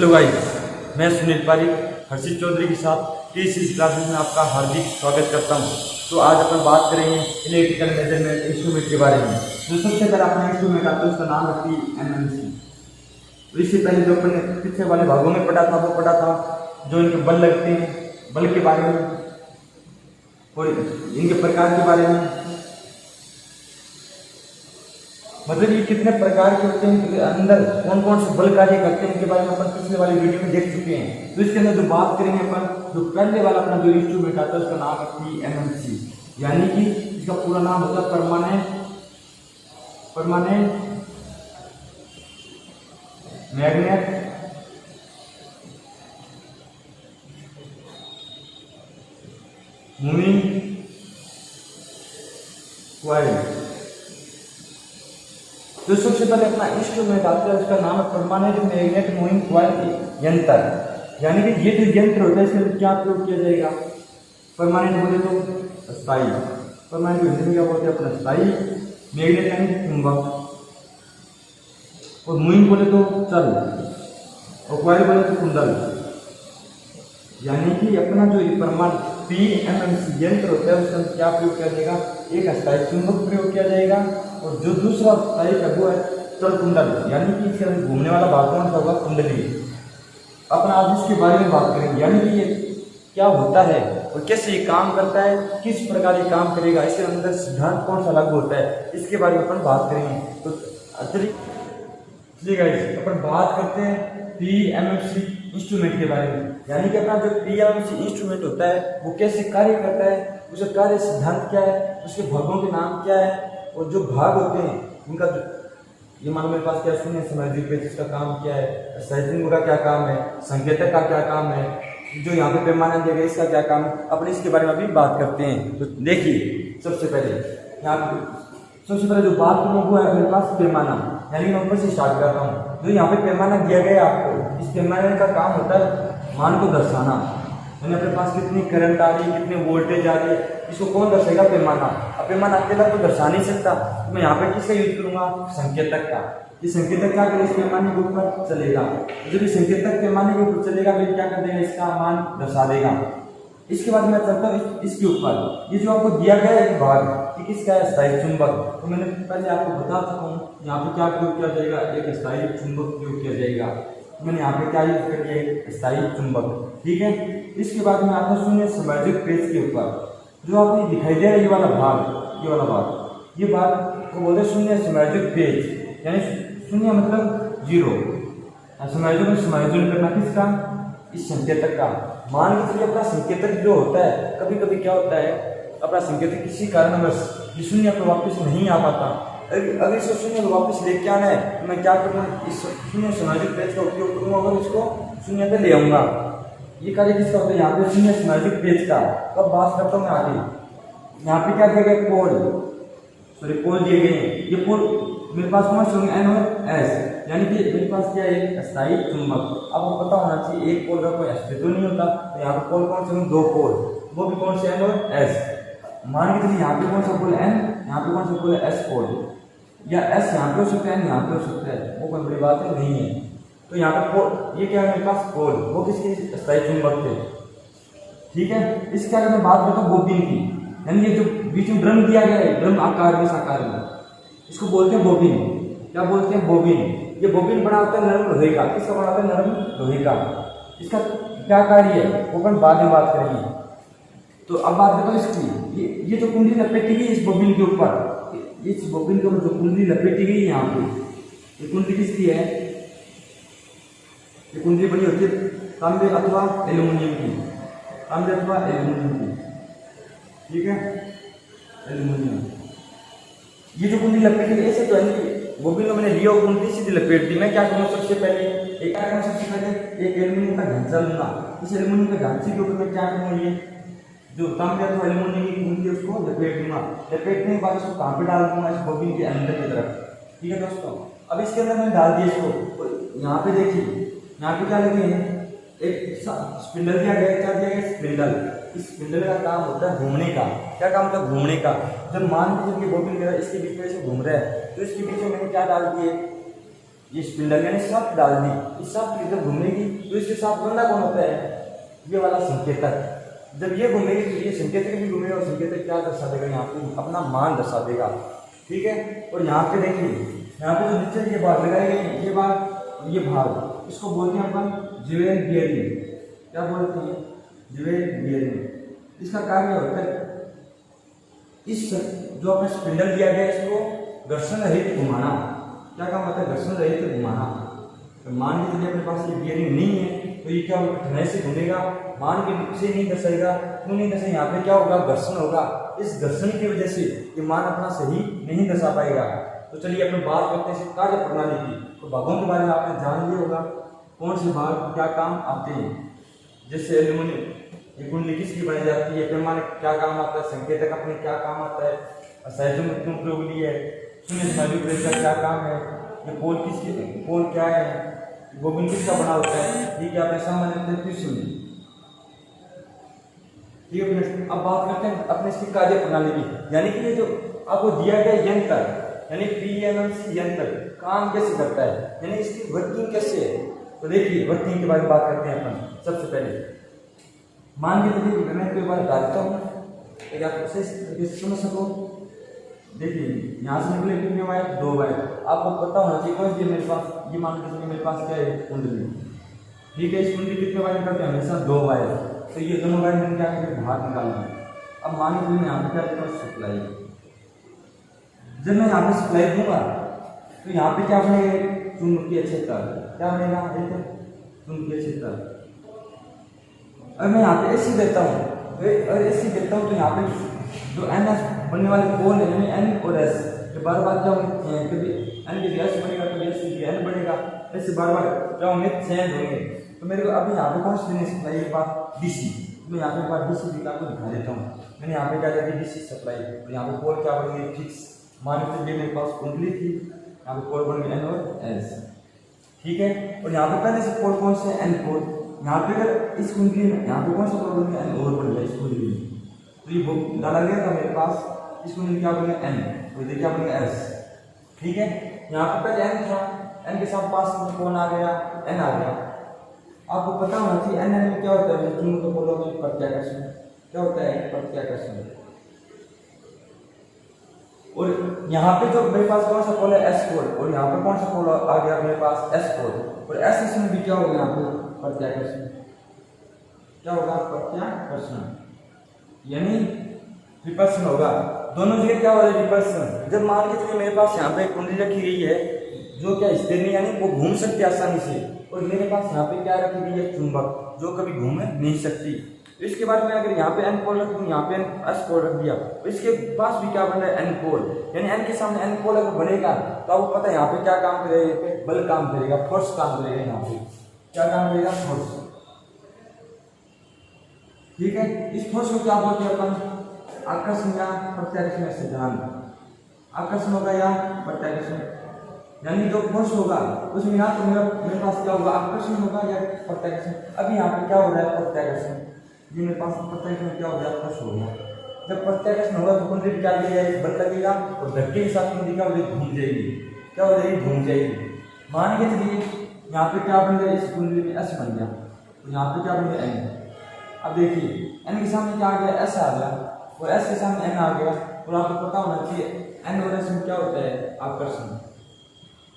Hello guys, मैं सुनील पारिक हर्षित चौधरी के साथ टी6 क्लासेस में आपका हार्दिक स्वागत करता हूं। तो आज अपन बात करेंगे इलेक्ट्रिकल मेजरमेंट इंस्ट्रूमेंट के बारे में। तो सबसे पहले अपना इंस्ट्रूमेंट आता है, उसका नाम है PMMC। तो इससे पहले जो अपन ने पिछले वाले भागों में पढ़ा था वो पढ़ा था जो इनके बल लगते हैं, बल के बारे में और इनके प्रकार के बारे में, मतलब ये कितने प्रकार के होते हैं, अंदर कौन कौन से बल कार्य करते हैं, इनके बारे में अपन पिछले वाले वीडियो में देख चुके हैं। तो इसके अंदर जो बात करेंगे अपन, जो पहले वाला अपना जो इंस्ट्रूमेंट आता है उसका नाम है PMMC, यानी कि इसका पूरा नाम होता है परमानेंट मैग्नेट मूविंग कॉइल। तो सबसे पहले अपना इंस्ट्रूमेंट आता है उसका नाम है परमानेंट मैग्नेट मूविंग कॉइल यंत्र, यानी कि ये जो यंत्र होता है इसके अंदर क्या प्रयोग किया जाएगा। परमानेंट बोले तो स्थायी, परमानेंट हिंदी में क्या बोलते हैं अपना स्थायी, मैग्नेट यानी चुंबक, और मूविंग बोले तो चल, और कॉइल बोले तो कुंडल। यानी कि अपना जो PMMC यंत्र होता है उसके अंदर क्या प्रयोग किया जाएगा, एक स्थायी चुंबक प्रयोग किया जाएगा और जो दूसरा स्थायी है वो है चल कुंडल, यानी कि इसके अंदर घूमने वाला भाग कौन सा होगा, कुंडली। अपन आज इसके बारे में बात करेंगे, यानी कि ये क्या होता है और कैसे ये काम करता है, किस प्रकार ये काम करेगा, इसके अंदर सिद्धांत कौन सा लागू होता है, इसके बारे में अपन बात करेंगे। तो चलिए गाइस, अपन बात करते हैं PMMC इंस्ट्रूमेंट के बारे में, यानी कि अपना जो PMMC इंस्ट्रूमेंट होता है वो कैसे कार्य करता है, उसका कार्य सिद्धांत क्या है, उसके भागों के नाम क्या है, और जो भाग होते हैं उनका जो ये मान मेरे पास क्या शून्य समझिए पेज, इसका काम क्या है, साइजिंग का क्या काम है, संकेतक का क्या काम है, जो यहाँ पे पैमाना दिया गया इसका क्या काम है, अपन इसके बारे में अभी बात करते हैं। तो देखिए सबसे पहले जो बात करूँ वो है मेरे पास पैमाना, यानी मैं ऊपर से स्टार्ट कर रहा हूँ। जो यहाँ पे पैमाना दिया गया है आपको, इस पैमाने का काम होता है मान को दर्शाना, यानी अपने पास कितनी करंट आ रही है, कितने वोल्टेज आ रही है, इसको कौन दर्शाएगा, पैमाना। अब पैमाना अकेला तो दर्शा नहीं सकता, तो मैं यहाँ पे किसका यूज करूंगा, संकेतक का। ये संकेतक क्या करेगा, इस पैमाने के ऊपर चलेगा, जब ये संकेतक पैमाने के ऊपर चलेगा फिर क्या कर देगा, इसका मान दर्शा देगा। इसके बाद मैं चलता हूँ इसके ऊपर, ये जो आपको दिया गया है एक भाग कि किसका है, स्थायी चुंबक। तो मैंने पहले आपको बता चुका हूँ यहाँ पे क्या प्रयोग किया जाएगा, एक स्थायी चुंबक प्रयोग किया जाएगा। मैंने यहाँ पे क्या यूज कर दिया, स्थायी चुंबक, ठीक है। इसके बाद में आता शून्य समर्जित पेज के ऊपर, जो आपको दिखाई दे रहा है ये वाला भाग, ये भाग को बोलते हैं शून्य समर्जित पेज, यानी शून्य मतलब जीरो, समायोजन करना किसका, इस संकेतक का। मान के चलिए अपना संकेतक जो होता है, कभी कभी क्या होता है अपना संकेतक किसी कारणवश ये शून्य पर वापस नहीं आ पाता, अगर इसको शून्य को वापस लेके आना है तो मैं क्या करूँगा, इस शून्य समायोजित पेज का उपयोग करूँगा और इसको शून्य पे ले आऊँगा। ये कार्य किसका होता है, यहाँ पे शून्य समायोजित पेज का। कब बात करता हूँ मैं आगे, यहाँ पे क्या दिया गया, पोल दिए गए हैं। ये पोल मेरे पास कौन से होंगे, N और S, यानी कि मेरे पास क्या है, एक स्थायी चुंबक। आपको पता होना चाहिए एक पोल का कोई अस्तित्व नहीं होता, तो यहाँ पे पोल कौन से होंगे, दो पोल, वो भी कौन से, N और S। मान के चलिए यहाँ पे कौन सा पोल N, यहाँ पे कौन सा पोल S पोल, या S यहाँ पे हो सकता है, N यहाँ पे हो सकता है, वो कोई बड़ी बात नहीं है। तो यहाँ पे पोल, ये क्या है मेरे पास पोल, वो किसके, स्थायी चुंबक थे, ठीक है। इसके आगे मैं बात करता हूँ बोबिन की, यानी ये जो बीच में ड्रम दिया गया है, ड्रम आकार में, इस आकार में, इसको बोलते हैं बोबिन। क्या बोलते हैं, बोबिन। ये बोबिन बना होता है नरम लोहे का, किसका बना होता है, नरम लोहे का। इसका क्या कार्य है वो अपन बाद में बात करेंगे। तो अब बात करता हूँ इसकी, ये जो कुंडली लपेटी गई इस बोबिन के ऊपर, इस बोबिन के ऊपर जो कुंडली लपेटी गई यहाँ पे, ये कुंडली किसकी है, ये कुंडली बनी होती है तांबे अथवा एल्यूमिनियम की, तांबे अथवा एल्यूमिनियम की, ठीक है, एल्यूमिनियम। ये जो कुंडली लपेटी गई ऐसे तो है, बोबिन में मैंने लिया कुंडली सीधी लपेट दी। मैं क्या करूँगा, सबसे पहले एक एल्यूमिनियम का ढांचा लूंगा, इस एल्यूमिनियम के ढांचे के ऊपर मैं क्या करूँगा, ये जो तांबे अथवा एल्यूमिनियम की कुंडली है उसको लपेट दूंगा। लपेटने के बाद इसको कहाँ पे डाल दूंगा, इस बोबिन के अंदर की तरफ, ठीक है दोस्तों। अब इसके अंदर मैंने डाल दिया इसको, यहाँ पे देखिए, यहाँ पे क्या लगे हैं, एक स्पिंडल दिया गया, क्या दिया गया, स्पिंडल। इस स्पिंडल का काम होता है घूमने का। क्या काम होता है, घूमने का। जब मान लीजिए कि बोबिन मेरा इसके बीच में से घूम रहा है, तो इसके बीच में मैंने क्या डाल दिए, ये स्पिंडल यानी शाफ्ट डाल दी। इस शाफ्ट की जब घूमेगी तो इसके साथ बंदा कौन होता है, ये वाला संकेतक। जब ये घूमेगी तो ये संकेतक भी घूमेगा और संकेतक क्या दर्शा देगा, यहाँ पे अपना मान दर्शा देगा। ठीक है, और यहाँ पे देखिए, यहाँ पे जो नीचे ये भाग लगाए गए, ये भाग, ये भाग, इसको बोलते हैं अपन ज्वेल बियरिंग। क्या बोलते हैं, ज्वेल बियरिंग। इसका कार्य होता है इस जो अपने स्पिंडल दिया गया इसको घर्षण रहित घुमाना। क्या काम होता है, घर्षण रहित घुमाना। तो मान के चलिए अपने पास ये बियरिंग नहीं है तो ये क्या होगा, कठिनाई से घूमेगा, मान के से नहीं दर्शाएगा। क्यों नहीं दर्शाएगा, यहाँ पे क्या होगा, घर्षण होगा। इस घर्षण की वजह से ये मान अपना सही नहीं दर्शा पाएगा। तो चलिए अपने बात करते हैं कार्य प्रणाली की। तो भागों के बारे में आपने जान लिया होगा, कौन से भाग क्या काम आते हैं। जैसे एल्यूमिनियम, ये कुंडली किसकी बनाई जाती है, पैमाने क्या काम आता है, संकेतक अपने क्या काम आता है, साइजों में क्यों प्रयोग लिया है, शून्य समायोजित का क्या काम है, ये पोल किसकी, पोल क्या है, बोबिन किसका बना होता है। ठीक है, आपने सामान्य त्रिशूल। ठीक है, अब बात करते हैं अपने इसकी कार्य प्रणाली की। यानी कि ये जो आपको दिया गया यंत्र, यानी पीएमएमसी यंत्र काम कैसे करता है, यानी इसकी वर्किंग कैसे है। तो देखिए वर्किंग के बारे में बात करते हैं अपन। सबसे पहले मान के चलिए मैं कोई बात डालता हूँ ताकि आप उसे समझ सको। देखिए यहाँ से निकले कितने वायर, 2 वायर। आपको पता होना चाहिए कौन सी मेरे पास, ये मान के चलिए मेरे पास क्या है, कुंडली। ठीक है, इस कुंडली कितने वायर करते हैं, हमेशा 2 वायर। तो ये दोनों वायर मैंने क्या करके बाहर निकालना है। अब मान के चलिए यहाँ पे क्या देता हूँ, सप्लाई। जब मैं यहाँ पे सप्लाई दूंगा तो यहाँ पे क्या बनेगा, चुंबकीय क्षेत्र। क्या बनेगा, चुंबकीय क्षेत्र। अब मैं यहाँ पे एसी देता हूँ, अगर एसी देता हूँ तो यहाँ पे जो एन एस बनने वाले पोल है, यानी एन और एस, जो बार बार क्या होंगे, कभी एन की एस बनेगा, कभी एस की एन बनेगा, ऐसे बार बार क्या होंगे, चेंज होंगे। तो मेरे को अभी यहाँ पे कौन सी सप्लाई है, बात डीसी। मैं यहाँ पे बात डीसी भी आपको दिखा देता हूँ। मैंने यहाँ पे क्या किया, डीसी सप्लाई। और यहाँ पे पोल क्या बनेंगे, फिक्स। मान लीजिए मेरे पास कुंडली थी, यहाँ पे पोल बन गए एन और एस। ठीक है, और यहाँ पे पहले से पोल कौन से, एन पोल। यहाँ पे अगर इस कुंडली में यहाँ पे कौन सा पोल बन गया, एन और बन गया इस कुंडली में। तो ये डाला गया था मेरे पास, इस कुंडली क्या बन गया, एन, और ये क्या बन गया, एस। ठीक है, यहाँ पे पहले एन था, एन के साथ पास में कौन आ गया, एन आ गया। आपको पता होना चाहिए एन में क्या होता है, चुंबकीय पोलों में प्रत्याकर्षण। क्या होता है, प्रत्याकर्षण। और यहाँ पे जो मेरे पास कौन सा पोल है, एस पोल, और यहाँ पे कौन सा पोल आ गया मेरे पास, एस पोल। और एस इसमें भी क्या होगा, यहाँ पे प्रत्याकर्षण। क्या होगा, प्रत्याकर्षण, यानी रिपल्सन होगा। दोनों जगह क्या हो रहा है, रिपल्सन। जब मान के चलिए मेरे पास यहाँ पे कुंडली रखी गई है जो क्या स्थिर नहीं, यानी वो घूम सकती है आसानी से, और मेरे पास यहाँ पे क्या रखी गई है, चुंबक, जो कभी घूम नहीं सकती। तो इसके बाद में अगर यहाँ पे एन पोल रख दूँ, यहाँ पे एस पोल रख दिया, तो इसके पास भी क्या बन रहा है, एन पोल। यानी एन के सामने एन पोल अगर बनेगा तो आपको पता है यहाँ पे क्या काम करेगा, यहाँ पे बल काम करेगा, फोर्स काम करेगा। यहाँ पे क्या काम करेगा, फोर्स। ठीक है, इस फोर्स को क्या बोलते हैं अपन, आकर्षण या प्रत्याकर्षण सिद्धांत। आकर्षण होगा या प्रत्याकर्षण, यानी जो फोर्स होगा उसमें यहाँ तो मेरे पास क्या होगा, आकर्षण होगा या प्रत्याकर्षण। अभी यहाँ पे क्या हो रहा है, प्रत्याकर्षण। ये मेरे पास प्रत्याकर्षण क्या हो गया, फोर्स हो गया। जब प्रत्याकर्षण होगा तो कुंडली क्या लगेगा, बल लगेगा, और धक्के के साथ कुंडली क्या हो जाएगी, घूम जाएगी। क्या हो जाएगी, घूम जाएगी। मान के चलिए यहाँ पे क्या बन गया, इस कुंडली में एस बन गया, तो यहाँ पे क्या बन गया, एन। अब देखिए एन के सामने क्या आ गया, एस आ गया, और एस के सामने एन आ गया। और आपको पता होना चाहिए एन और एस में क्या होता है, आकर्षण।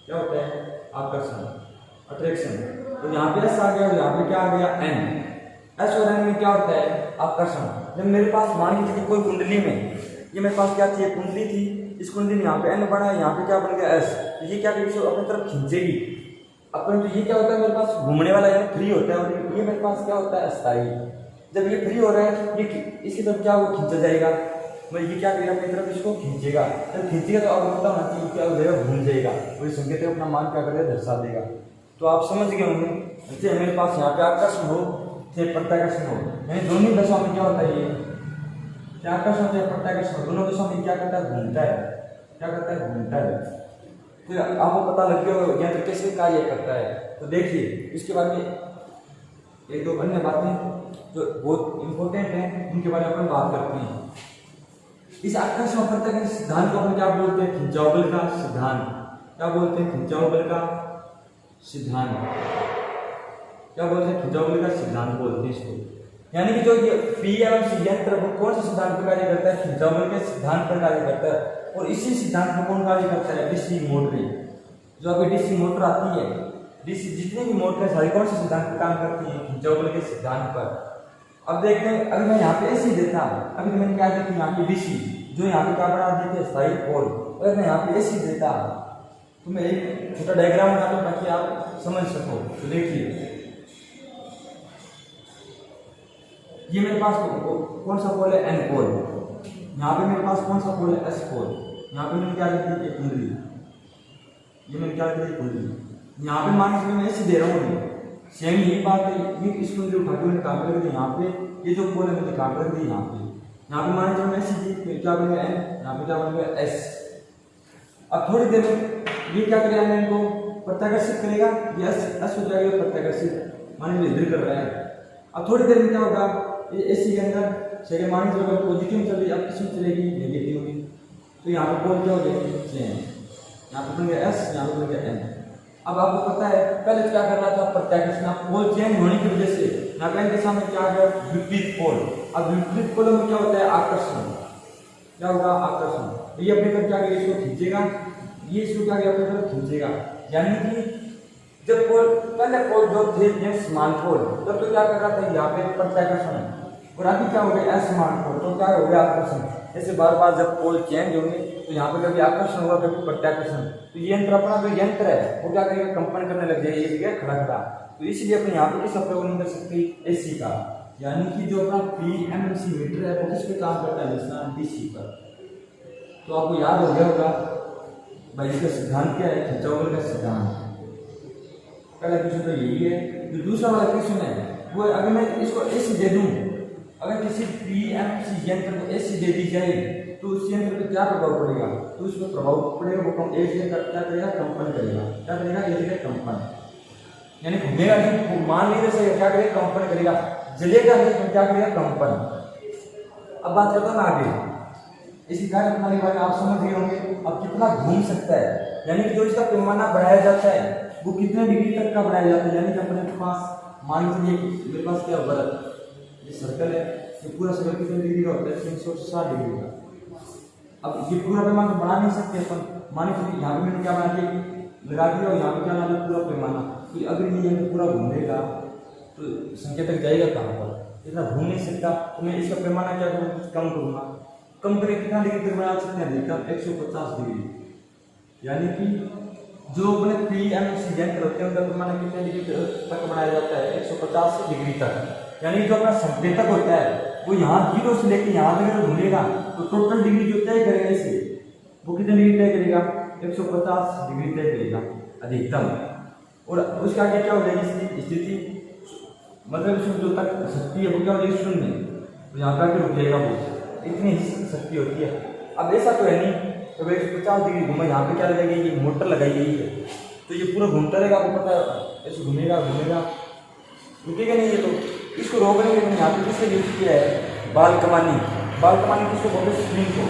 क्या होता है, आकर्षण, अट्रैक्शन। तो यहाँ पे एस आ गया और यहाँ पे क्या आ गया, एन। एस और एन में क्या होता है, आकर्षण। जब मेरे पास मान लीजिए कोई कुंडली में, ये मेरे पास क्या थी, कुंडली थी, इस कुंडली में यहाँ पे एन बना है, यहाँ पे क्या बन गया, एस। तो ये क्या करेगी, अपनी तरफ खींचेगी अपन। तो ये क्या होता है, मेरे पास घूमने वाला यानी फ्री होता है, और ये मेरे पास क्या होता है, अस्थायी। जब ये फ्री हो रहा है, ये इसकी तरफ क्या वो खींचा जाएगा, मतलब ये क्या करेगा, अपनी तरफ इसको खींचेगा। जब खींचेगा तो आपको पता होना चाहिए क्या हो जाएगा, घूम जाएगा, और ये संकेत अपना मान क्या करेगा, दर्शा देगा। तो आप समझ गए होंगे, जैसे मेरे पास यहाँ पे आकर्षण हो चाहे प्रत्याकर्षण हो, यानी दोनों दशा में क्या होता है, ये क्या आकर्षण चाहे प्रत्याकर्षण, दोनों दशा में क्या करता है, घूमता है। क्या करता है, घूमता है। तो आपको पता लग गया यंत्र कैसे कार्य करता है। तो देखिए इसके बारे में एक दो अन्य बातें जो बहुत इंपॉर्टेंट हैं, उनके बारे में अपन बात करते हैं। इस आकर्षण और प्रत्याकर्षण सिद्धांत को अपन क्या बोलते हैं, खिंचाव बल का सिद्धांत। क्या बोलते हैं, खिंचाव बल का सिद्धांत। क्या बोलते हैं, खिंचाव बल का सिद्धांत बोलते हैं इसको। यानी कि जो ये पी एवं सी यंत्र वो कौन से सिद्धांत पर कार्य करता है, खिंचाव बल के सिद्धांत पर कार्य करता है। और इसी सिद्धांत पर कौन कार्य करता है, डीसी मोटरें। जो अभी डीसी मोटर आती है, डीसी जितनी भी मोटर सारी कौन से सिद्धांत पर काम करती है, खिंचाव बल के सिद्धांत पर। अब देखते हैं, अगर मैं यहाँ पे एसी देता, अभी तो मैंने क्या देखी यहाँ पे डीसी, जो यहाँ पे क्या बना देते हैं, स्थायी पोल। अगर मैं यहाँ पे एसी देता तो मैं एक छोटा डायग्राम बना दूं ताकि आप समझ सको। तो देखिए ये मेरे पास कौन सा पोल है, एन पोल। यहाँ पे मेरे पास कौन सा पोल है, एस पोल। यहाँ पे मैंने क्या लिखी, एक कुंडली, ये मैंने क्या लिखी, कुंडली। यहाँ पे मान लीजिए मैं ऐसे दे रहा हूँ, सेम यही बात है। ये इस कुंडली उठा के मैंने काट रख दी यहाँ पे, ये जो पोल है मैंने काट रख दी यहाँ पे। यहाँ पे मान लीजिए मैं ऐसे दी, क्या बनेगा एन, यहाँ पे क्या बनेगा एस। अब थोड़ी देर में ये क्या करेगा, इनको प्रत्याकर्षित करेगा, ये एस हो जाएगा प्रत्याकर्षित, मान लीजिए इधर कर रहा है। अब थोड़ी देर में क्या होगा, ये एसी के अंदर सेकेंड मान लीजिए अगर पॉजिटिव चल रही है, अब किसमें चलेगी, नेगेटिव होगी। तो यहाँ पे पोल क्या हो जाएगी, चेंज, यहाँ पे बन गया एस, यहाँ पे बन गया एन। अब आपको पता है पहले क्या कर रहा था, प्रत्याकर्षण। पोल चेंज होने की वजह से यहाँ पे इनके सामने क्या है, विपरीत पोल। अब विपरीत पोलों में क्या होता है, आकर्षण। क्या होगा, आकर्षण। ये अपने तरफ क्या करेगा, इसको खींचेगा, ये इसको क्या अपने तरफ खींचेगा। यानी कि जब पोल पहले पोल जो थे समान पोल, तब तो क्या कर रहा था, यहाँ पे प्रत्याकर्षण, और अभी क्या हो गया, असमान पोल, तो क्या हो गया, आकर्षण। ऐसे बार बार जब पोल चेंज होंगे तो यहाँ पे कभी आकर्षण होगा, कभी प्रत्याकर्षण। तो ये यंत्र अपना जो यंत्र है वो क्या करेगा, कंपन करने लग जाएगा, ये जगह खड़ा खड़ा। तो इसलिए अपने यहाँ पे किस प्रयोग नहीं कर सकते, एसी का। यानी कि जो अपना पीएमसी मीटर है वो किस पे काम करता है, डीसी पर। तो आपको याद हो गया होगा भाई इसका सिद्धांत क्या है, खिंचाव बल का सिद्धांत। पहला क्वेश्चन तो यही है। जो दूसरा वाला क्वेश्चन है वो, अगर मैं इसको एसी दे दूं, अगर किसी पीएमसी यंत्र को एसी दे दी जाए तो उस यंत्र पे क्या प्रभाव पड़ेगा, तो उस पर प्रभाव पड़ेगा, वो कम एक जगह क्या करेगा, कंपन करेगा। क्या करेगा, एक जगह कंपन, यानी घूमेगा नहीं, मान लीजिए सही, क्या करेगा, कंपन करेगा, जलेगा नहीं तो क्या करेगा, कंपन। अब बात करता हूँ आगे, इसी कार्य प्रणाली के बारे में आप समझ गए होंगे। अब कितना घूम सकता है, यानी कि जो इसका पैमाना बढ़ाया जाता है वो कितने डिग्री तक का बढ़ाया जाता है। यानी कि अपने पास मान लीजिए मेरे पास क्या वर्ग, ये सर्कल है, ये पूरा सर्कल कितने डिग्री का होता है, 360 डिग्री का। अब ये पूरा पैमाना बढ़ा नहीं सकते अपन, मान लीजिए यहाँ पे मैंने क्या बना दिया, लगा दिया, और यहाँ पे क्या बना दिया, पूरा पैमाना। तो अगर ये यहाँ पूरा घूमेगा तो संख्या तक जाएगा कहाँ पर, इतना घूम नहीं सकता। तो मैं इसका पैमाना क्या करूँ, कम करूँगा। कम करें कितना डिग्री तक बना सकते हैं, अधिकतम 150 डिग्री। यानी कि जो अपने पीएमसी यंत्र होते हैं उनका पैमाना कितने डिग्री तक बनाया जाता है, 150 डिग्री तक। यानी जो अपना संकेतक होता है वो यहाँ 0 से लेकर यहाँ तक अगर घूमेगा तो टोटल डिग्री जो तय करेगा इसे, वो कितने डिग्री तय करेगा, 150 डिग्री तय करेगा अधिकतम। और उसका आगे क्या हो जाएगी स्थिति, मतलब इसमें जो तक शक्ति है वो क्या हो जाएगी, शून्य। तो यहाँ पर रुक जाएगा, वो इतनी ही शक्ति होती है। अब ऐसा तो है नहीं तो 150 डिग्री घूमे, यहाँ पे क्या लगेगी, ये मोटर लगाई गई है, तो ये पूरा घूमता रहेगा, आपको पता है, ऐसे घूमेगा घूमेगा, रुकेगा नहीं। ये तो इसको रोकने के लिए यहाँ पे किससे यूज किया है, बाल कमानी। बाल कमानी किसको बोलते हैं, स्प्रिंग को।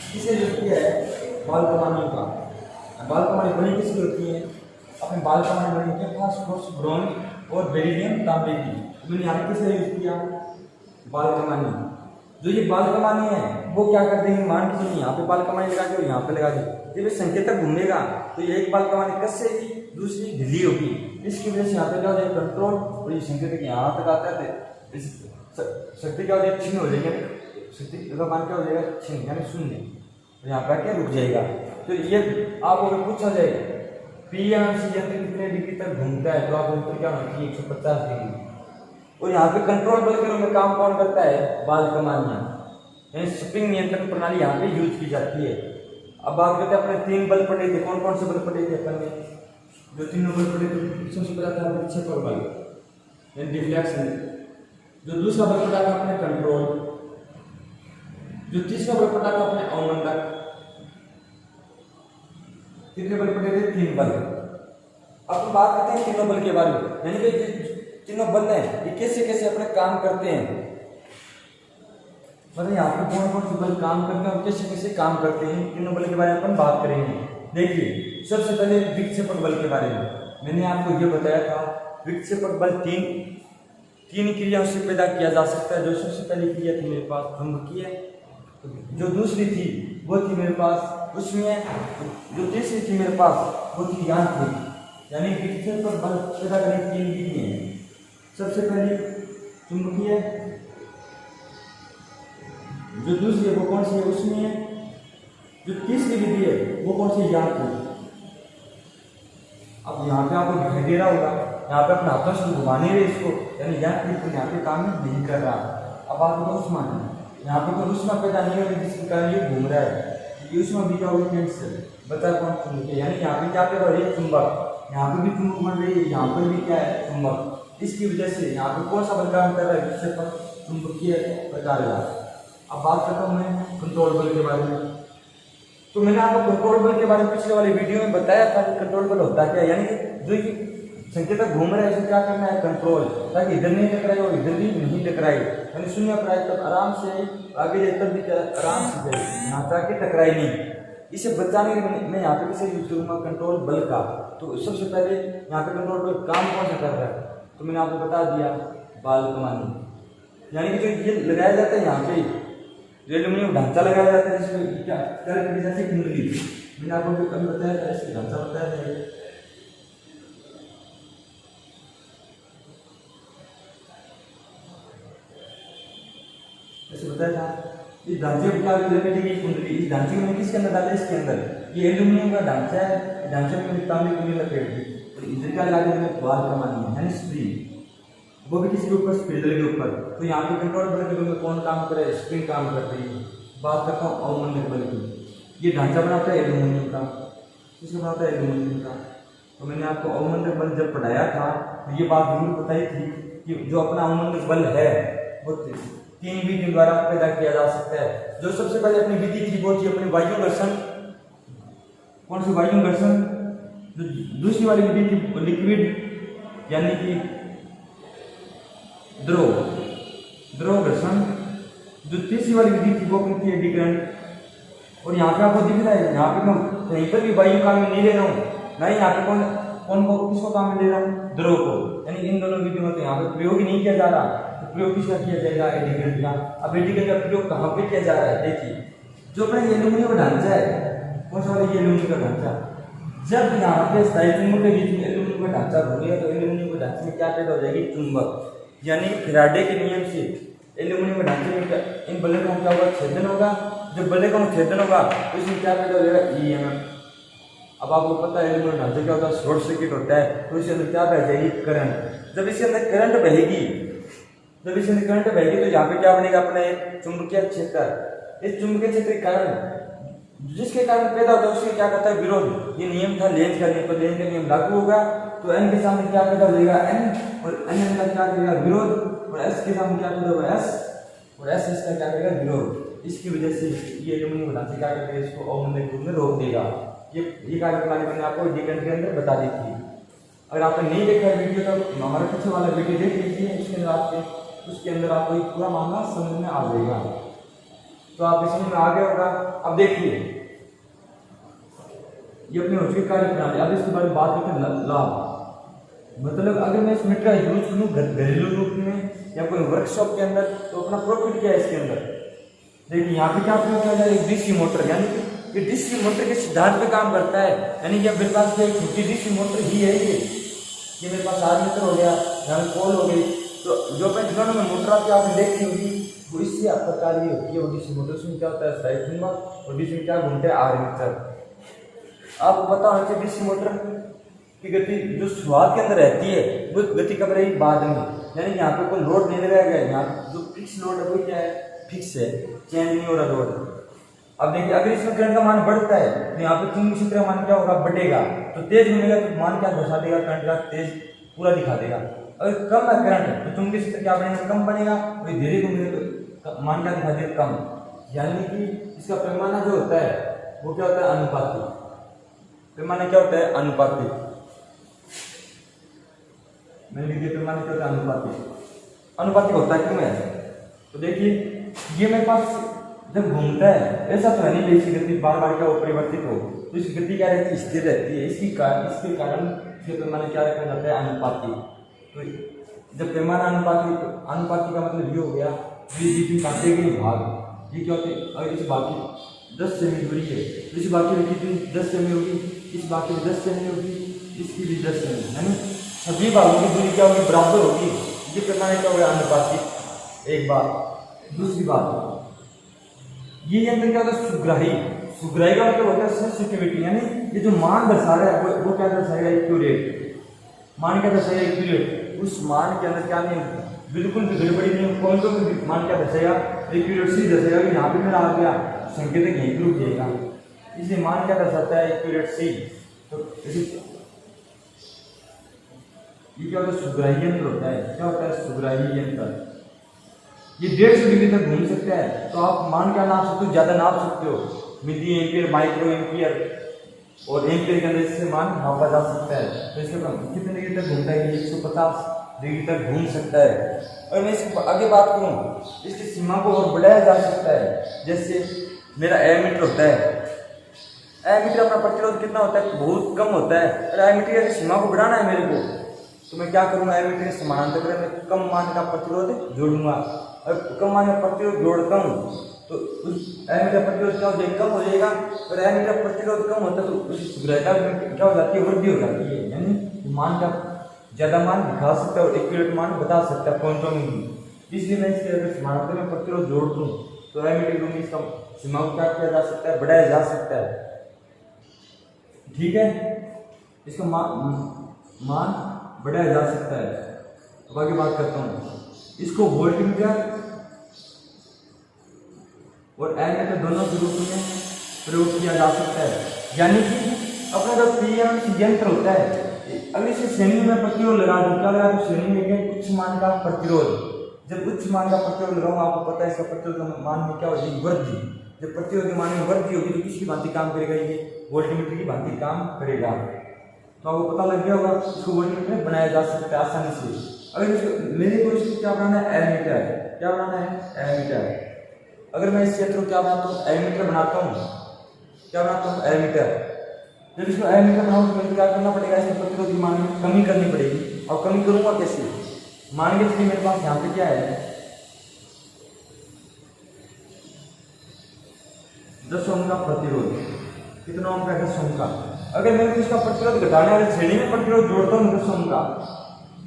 किससे यूज किया है, बाल कमानी का। बाल कमानी बनी किसकी होती है, अपने बाल कमानी बनी के फास्फोरस, ब्रोंज और बेरिलियम तांबे की। मैंने यहाँ पे किससे यूज किया, बाल कमानी। जो ये बाल कमानी है वो क्या करते हैं, मान के चलिए यहाँ पे बाल कमानी लगा के और यहाँ पे लगा दी, जब संकेतक घूमेगा तो ये एक बाल कमानी कससेगी, दूसरी ढीली होगी। इसकी वजह से यहाँ पे क्या हो जाएगा, कंट्रोल, और ये संकेतक यहाँ तक आता है, शक्ति क्या हो जाएगी, क्षीण हो जाएगी, शक्ति का मान क्या हो जाएगा, क्षीण यानी शून्य, तो यहाँ पे क्या रुक जाएगा। तो ये आपको अगर पूछा जाए पीएमसी यंत्र कितने डिग्री तक घूमता है, तो आप उत्तर क्या होना चाहिए, 150 डिग्री। और यहाँ पे कंट्रोल बल के रूप में काम कौन करता है, बाल कमानियां, यानी स्प्रिंग नियंत्रण प्रणाली यहाँ पे यूज की जाती है। अब बात करते हैं अपने 3 बल पढ़े थे, कौन कौन से बल पढ़े थे अपन ने, जो 3 बल पढ़े थे, सबसे पहला था विक्षेपक बल यानी डिफ्लेक्शन, जो दूसरा बल पढ़ा था अपने कंट्रोल, जो तीसरा बल पढ़ा था अपने अवमंदक। कितने बल पढ़े थे, 3 बल। अब बात करते हैं तीनों बल के बारे में, यानी कि तीनों बल हैं ये कैसे कैसे अपने काम करते हैं, मतलब यहाँ पे कौन कौन से बल काम करते हैं और कैसे कैसे काम करते हैं, तीनों बल के बारे में अपन बात करेंगे। देखिए सबसे पहले विक्षेपक बल के बारे में मैंने आपको ये बताया था विक्षेपक बल तीन क्रियाओं से पैदा किया जा सकता है। जो सबसे पहली क्रिया थी मेरे पास चुंबकीय, जो दूसरी थी वो थी मेरे पास उसमें, जो तीसरी थी मेरे पास वो थी यांत्रिक। यानी विक्षेपक बल पैदा करने की 3 विधियां हैं। सबसे पहली चुंबकीय, जो दूसरी है वो कौन सी है उसमें है, जो तीसरी विधि है वो कौन सी यांत्रिक। अब यहाँ पे आपको दिखाई दे रहा होगा, यहाँ पे अपने हाथों से घुमाने रहे इसको, यानी यांत्रिक यहाँ पे काम नहीं कर रहा। अब बात होगा उष्मा है, यहाँ पे कोई उष्मा पैदा नहीं हो रही जिसके कारण ये घूम रहा है, ये उष्मा भी क्या होगी कैंसर। बता कौन चुंबकीय, यानी यहाँ पे क्या पैदा हो रही है चुंबक, यहाँ पे भी चुंबक बन रही है, यहाँ पर भी क्या है चुंबक। इसकी वजह से यहाँ पे कौन सा बल काम कर रहा है, विक्षेपक चुंबकीय प्रकार का। अब बात करता हूँ मैं कंट्रोल बल के बारे में। तो मैंने आपको कंट्रोल बल के बारे में पिछले वाले वीडियो में बताया था कि कंट्रोल बल होता क्या है, यानी कि जो ये संकेतक घूम रहा है इसे क्या करना है कंट्रोल, ताकि इधर नहीं टकराए और इधर भी नहीं टकराए, यानी शून्य पर आए तब आराम से आगे जाए, तब भी आराम से जाए, यहाँ तक टकराए नहीं। इसे बचाने के लिए मैं यहाँ पे किसे यूज करूँगा कंट्रोल बल का। तो सबसे पहले यहाँ पे कंट्रोल बल काम कौन सा कर रहा है, तो मैंने आपको बता दिया बाल कमानी, यानी कि जो ये लगाया जाता है यहाँ पे एल्यूमिनियम ढांचा लगाया जाता है जिसमें क्या करंट जैसे कुंडली, मैंने आपको कभी बताया था इसका ढांचा बताया था, ऐसे बताया था। इस ढांचे को क्या लपेटेगी कुंडली, इस ढांचे में किसके अंदर डाले इसके अंदर, ये एल्यूमिनियम का ढांचा है, ढांचे में तांबे की लपेट दी और इधर क्या लगा दिया बाल कमानी है स्प्रिंग, वो भी किसी के ऊपर स्पिंडल के ऊपर। तो यहाँ पे कंट्रोल बल के रूप में कौन काम कर रहा है, स्प्रिंग काम कर रही है। बात करता हूँ अवमंदक बल की, ये ढांचा बनाता है एल्यूमिनियम का, किसका बनाता है एल्यूमिनियम का। तो मैंने आपको अवमंदक बल जब पढ़ाया था तो ये बात जरूर बताई थी कि जो अपना अवमंदक बल है वो 3 विधि द्वारा पैदा किया जा सकता है। जो सबसे पहले अपनी विधि थी वो थी अपनी वायु घर्षण, कौन सी वायु घर्षण। जो दूसरी वाली विधि थी लिक्विड यानी कि द्रव घर्षण। जो तीसरी वाली विधि थी वो अपनी थी एडी करंट। और यहाँ पे आपको दिख रहा है, यहाँ पे मैं कहीं पर भी वायु काम में नहीं ले रहा हूँ, नहीं यहाँ पे कौन को किसको काम में ले रहा हूँ, द्रव को, यानी इन दोनों विधियों में यहाँ पे प्रयोग ही नहीं किया जा रहा। तो प्रयोग किसका किया जाएगा, एडी करंट का। अब एडी करंट का प्रयोग कहाँ पे किया जा रहा है, देखिए जो अपना एल्यूमिनियम का ढांचा है, कौन सा वाला ये एल्यूमिनियम का ढांचा, जब यहाँ पे स्थायी चुंबक के बीच में एल्यूमिनियम का ढांचा घूमेगा तो एल्यूमिनियम के ढांचे में क्या पैदा हो जाएगी, चुंबक। यानी फैराडे के नियम से एल्यूमिनियम के ढांचे में इन बलों का क्या होगा, छेदन होगा। जब बलों का छेदन होगा तो इसमें क्या पैदा हो जाएगा, ईएमएफ। अब आपको पता है एल्यूमिनियम ढांचे क्या होता है, शॉर्ट सर्किट होता है, तो इसके अंदर क्या बह जाएगी, करंट। जब इसके अंदर करंट बहेगी, जब इसके अंदर करंट बहेगी तो यहाँ पे क्या बनेगा, अपना एक चुंबकीय क्षेत्र। इस चुंबकीय क्षेत्र के कारण जिसके कारण पैदा होता है उसके क्या करता है, विरोध। ये नियम था लेंज का नियम, तो लेंज का नियम लागू होगा तो एन के सामने क्या पैदा हो जाएगा, एन, और एन का क्या करेगा, विरोध, और एस के सामने क्या पैदा होगा, एस, और एस इसका क्या करेगा, विरोध। इसकी वजह से ये एल्यूमिनियम ढांचे क्या करेगा, इसको अवमंदक रूप में रोक देगा। ये कार्यप्रणाली मैंने आपको डिकेंट के अंदर बता दी थी। अगर आपने नहीं देखा है वीडियो तो हमारा पीछे वाला वीडियो देख लीजिए, उसके अंदर आपको पूरा मामला समझ में आ जाएगा, तो आप इसमें में आ गया होगा। अब देखिए ये अपनी हो चुकी कार्यप्रणाली। अब इसके बारे में बात करते हैं लाभ। मतलब अगर मैं इस मीटर का यूज करूँ घरेलू रूप में या कोई वर्कशॉप के अंदर तो अपना प्रॉफिट क्या है इसके अंदर। देखिए यहाँ पे क्या प्रयोग किया जाए, एक डीसी मोटर, यानी कि डीसी मोटर के सिद्धांत पे काम करता है। यानी कि मेरे पास एक छोटी डीसी मोटर ही है, ये मेरे पास आर्मेचर हो गया, यहाँ पे पोल हो गई, तो जो अपने जीवन में मोटर आपकी आपने देखी होगी वो इसी प्रकार की होती है। वो डीसी मोटर में क्या होता है, स्थायी चुंबक, और डीसी में क्या घूमते हैं, आर्मेचर। आपको पता होना चाहिए डीसी मोटर की गति जो शुरुआत के अंदर रहती है वो गति कब रहेगी, बाद में। यानी कि यहाँ पे कोई लोड नहीं लगाया गया, यहाँ जो फिक्स लोड है वो क्या है, फिक्स है, चेंज नहीं हो रहा लोड। अब देखिए अगर इसमें करंट का मान बढ़ता है तो यहाँ पे चुंबकीय क्षेत्र का मान क्या होगा, बढ़ेगा, तो तेज घूमेगा तो मान क्या दर्शा देगा, करंट का तेज पूरा दिखा देगा। अगर कम है करंट तो चुंबकीय क्षेत्र क्या बनेगा, कम बनेगा, और धीरे घूमेगा तो मान क्या दिखा देगा, कम। यानी कि इसका पैमाना जो होता है वो क्या होता है, अनुपातिक। पैमाना क्या होता है, अनुपातिक। मैंने लिख दिया पैमाना क्या होता है, अनुपातिक। अनुपातिक होता है क्यों है, तो देखिए ये मेरे पास जब घूमता है ऐसा तो है नहीं इसकी गति बार बार क्या परिवर्तित हो, तो इसकी गति क्या रहती है, स्थिर रहती है। इसके कारण इसके पैमाने क्या रखा जाता है, अनुपातिक। तो जब पैमाना अनुपाती का मतलब ये हो गया, ये जितनी काटे गए भाग, ये क्या होते हैं, अगर इस बाकी 10 सेमी दूरी है तो इस बाकी में कितनी 10 सेमी होगी, इस बाकी में 10 सेमी होगी, इसकी भी 10 सेमी, यानी सभी भागों की दूरी क्या होगी, बराबर होगी। ये पैमाना क्या हो गया, अनुपातिक। एक बात। दूसरी बात, ये यंत्र क्या होता है, सुग्राही। सुग्राही का मतलब होता है सेंसिटिविटी, यानी ये जो मान दर्शा रहा है वो क्या दर्शाएगा, एक्यूरेट। मान क्या दर्शाएगा, एक्यूरेट। उस मान के अंदर क्या नहीं, बिल्कुल भी गड़बड़ी नहीं, कौन सा भी मान क्या दर्शाएगा, एक्यूरेसी दर्शाएगा। यहाँ पे मेरा आ गया संकेत यहीं रुक जाएगा, इसलिए मान क्या दर्शाता है, एक्यूरेसी। तो ये क्या होता है, सुग्राही यंत्र होता है। क्या होता है, सुग्राही यंत्र। ये 150 डिग्री तक घूम सकता है, तो आप मान क्या नाप सकते हो, ज्यादा नाप सकते हो, मिली एम्पियर, माइक्रो एम्पियर और एम्पियर के अंदर इससे मान नापा जा सकता है। तो इसके कितने डिग्री तक घूमता है, 150 डिग्री तक घूम सकता है। और मैं इसकी आगे बात करूँ, इसकी सीमा को और बढ़ाया जा सकता है। जैसे मेरा एमीटर होता है, एमीटर अपना प्रतिरोध कितना होता है, बहुत कम होता है। और एमीटर की सीमा को बढ़ाना है मेरे को, तो मैं क्या करूँगा, एमीटर के समानांतर में कम मान का प्रतिरोध जोड़ूंगा। और कम मान का प्रतिरोध जोड़ता हूँ तो उस एमीटर प्रतिरोध क्या हो जाएगा, कम हो जाएगा। और एमीटर प्रतिरोध कम होता है तो उसकी सुग्राह्यता में क्या हो जाती है, वृद्धि हो जाती है। यानी मान का ज्यादा मान दिखा सकता है और एक्यूरेट मान बता सकता है पॉइंटों में भी। इसलिए मैं इसके अगर समानांतर में प्रतिरोध जोड़ दूँ तो एमीटर में इसका सीमा को क्या किया जा सकता है, बढ़ाया जा सकता है। ठीक है, इसका मान बढ़ाया जा सकता है। अब आगे बात करता हूँ, इसको वोल्टमीटर और एमीटर दोनों के रूप में प्रयोग किया जा सकता है। यानी कि अपना जो पीएमसी यंत्र होता है, अगर इसे श्रेणी में प्रतिरोध लगा दूं, क्या लगा दूं, श्रेणी में उच्च मान का प्रतिरोध। जब उच्च मान का प्रतिरोध लगाऊंगा, आपको पता है इसका प्रतिरोध मान में क्या हो जाएगी, वृद्धि। जब प्रतिरोध मान में वृद्धि होगी तो किसकी भांति काम करेगा, ये वोल्टमीटर की भांति काम करेगा। तो आपको पता लग गया होगा, इसको वोल्टमीटर बनाया जा सकता है आसानी से। अगर इसको मेरे को इसको क्या बनाना है, एमीटर। क्या बनाना है, एमीटर। अगर मैं इस क्षेत्र को क्या बनाता हूँ, एमीटर बनाता हूँ। क्या बनाता हूँ, एमीटर। जब इसको एमीटर बनाऊँ तो मुझे क्या करना पड़ेगा, इसमें प्रतिरोध की मान में कमी करनी पड़ेगी। और कमी करूँगा कैसे, मान के चलिए मेरे पास यहाँ पे क्या है, 10 ओम का प्रतिरोध। कितना ओम का, 10 ओम का। अगर मैं इसका प्रतिरोध घटाने वाले श्रेणी में प्रतिरोध जोड़ता हूँ 10 ओम का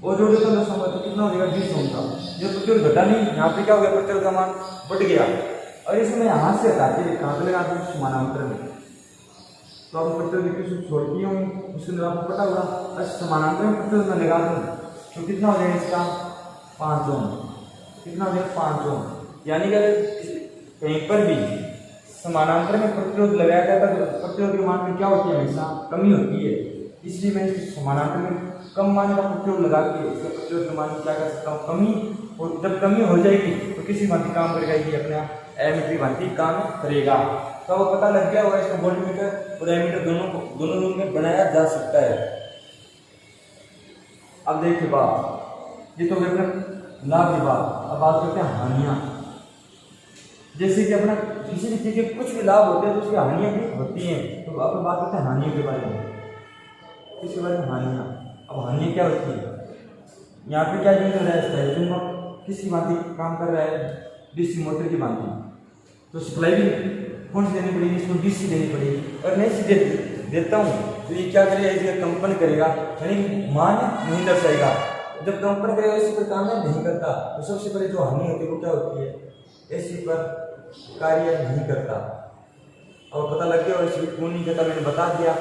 और जोड़ देता हूँ 10 ओम का, तो कितना हो जाएगा, 20 ओम का। जब प्रतिरोध घटा नहीं, यहाँ पे क्या हो गया, प्रतिरोध का मान बढ़ गया। और इसमें यहाँ से हटा के कहाँ पे लगाते हैं, समानांतर में। तो आप प्रतिरोध की छोड़ दिए होंगे, उसके अंदर आपको पता होगा। और समानांतर में प्रतिरोध में लगा दूँ तो कितना हो जाएगा इसका, 5 ओम। कितना हो जाएगा, 5 ओम। यानी कि अगर कहीं पर भी समानांतर में प्रतिरोध लगाया जाता है तो प्रतिरोध के मान में क्या होती है, हमेशा कमी होती है। इसलिए मैं समानांतर में कम मान का प्रतिरोध लगा के इसका प्रतिरोध के मान में क्या कर सकता हूँ, कमी। और जब कमी हो जाएगी तो किसी भांति काम करेगा, ये अपना एमीटर भांति काम करेगा। तो आपको पता लग गया होगा, इसको वोल्टमीटर और एमीटर दोनों रूप में बनाया जा सकता है। अब देखिए बात, ये तो अपना लाभ की बात। अब बात करते हैं हानियां। जैसे कि अपना किसी भी चीज के कुछ भी लाभ होते हैं तो उसकी हानियां भी होती हैं। तो अब बात करते हैं हानियों के बारे में। किसके बारे में, हानियां। अब हानियां क्या होती है, यहाँ पे क्या चल रहा है, चुंबक किसकी भांति काम कर रहा है, डीसी मोटर की भांति। तो सप्लाई भी कौन सी देनी पड़ेगी, इसको डीसी देनी पड़ेगी। और मैं सीधे देता हूँ तो ये क्या करेगा, इसका कंपन करेगा, यानी मान नहीं दर्शाएगा। जब कंपन करेगा इसी पर काम नहीं करता, तो सबसे पहले जो हानि होती है वो क्या होती है, एसी पर कार्य नहीं करता। और पता लग गया, और इसी क्यों नहीं करता मैंने बता दिया।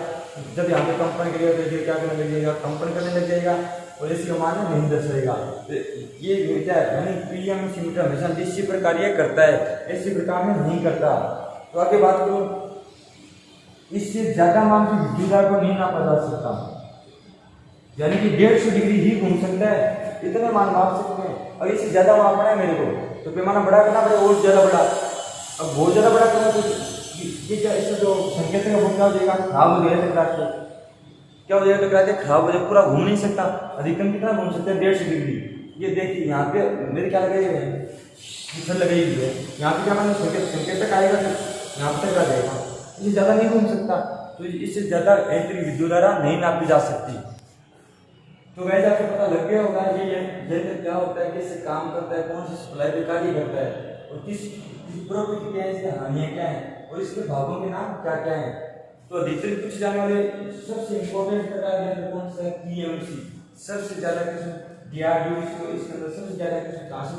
जब यहाँ पे कंपन करेगा तो ये क्या करने लग जाएगा, कंपन करने लग जाएगा और एसी का मान नहीं दर्शाएगा। तो ये मीटर यानी पीएमसी मीटर हमेशा डीसी पर कार्य करता है, एसी पर कार्य नहीं करता। तो आगे बात करूँ, इससे ज्यादा मान की विद्युत धारा को नहीं नापा जा सकता, यानी कि 150 डिग्री ही घूम सकता है, इतने मान माप सकते हैं। और इससे ज्यादा मापना है मेरे को तो पैमाना बड़ा करना पड़ेगा, और ज्यादा बड़ा। अब बहुत ज्यादा बड़ा करना तो ये क्या, इसमें जो संकेत है वो क्या हो जाएगा, खराब हो जाएगा, टकरा के क्या हो जाएगा, टकरा के खराब हो जाएगा, पूरा घूम नहीं सकता। अधिकतम कितना घूम सकते हैं, 150 डिग्री। ये देखिए यहाँ पे मेरे क्या लगाई हुई है, लगाई हुई है। यहाँ पे क्या मैंने संकेत तक आएगा तो यहाँ तक आ जाएगा, इससे ज़्यादा नहीं घूम सकता। तो इससे ज़्यादा एंट्री विद्युत धारा नहीं नापी जा सकती। तो गाइस आपको पता लग गया होगा ये यंत्र क्या होता है, कैसे काम करता है, कौन सी सप्लाई पे कार्य करता है और किस प्रॉपर्टी क्या है, इसकी हानियां क्या है और इसके भागों के नाम क्या क्या है। तो अधिकतर पूछे जाने वाले सबसे इंपॉर्टेंट प्रकार यंत्र कौन सा है, पीएमसी। सबसे ज्यादा क्वेश्चन डीआरडीओ इसके अंदर सबसे ज्यादा क्वेश्चन कहां से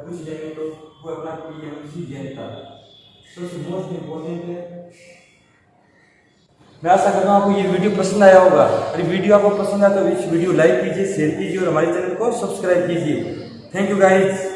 पूछ जाएंगे तो वो अपना पीएमसी यंत्र सबसे मोस्ट इंपॉर्टेंट है। मैं आशा करता हूँ आपको ये वीडियो पसंद आया होगा। अगर वीडियो आपको पसंद आया तो इस वीडियो लाइक कीजिए, शेयर कीजिए और हमारे चैनल को सब्सक्राइब कीजिए। Thank you guys.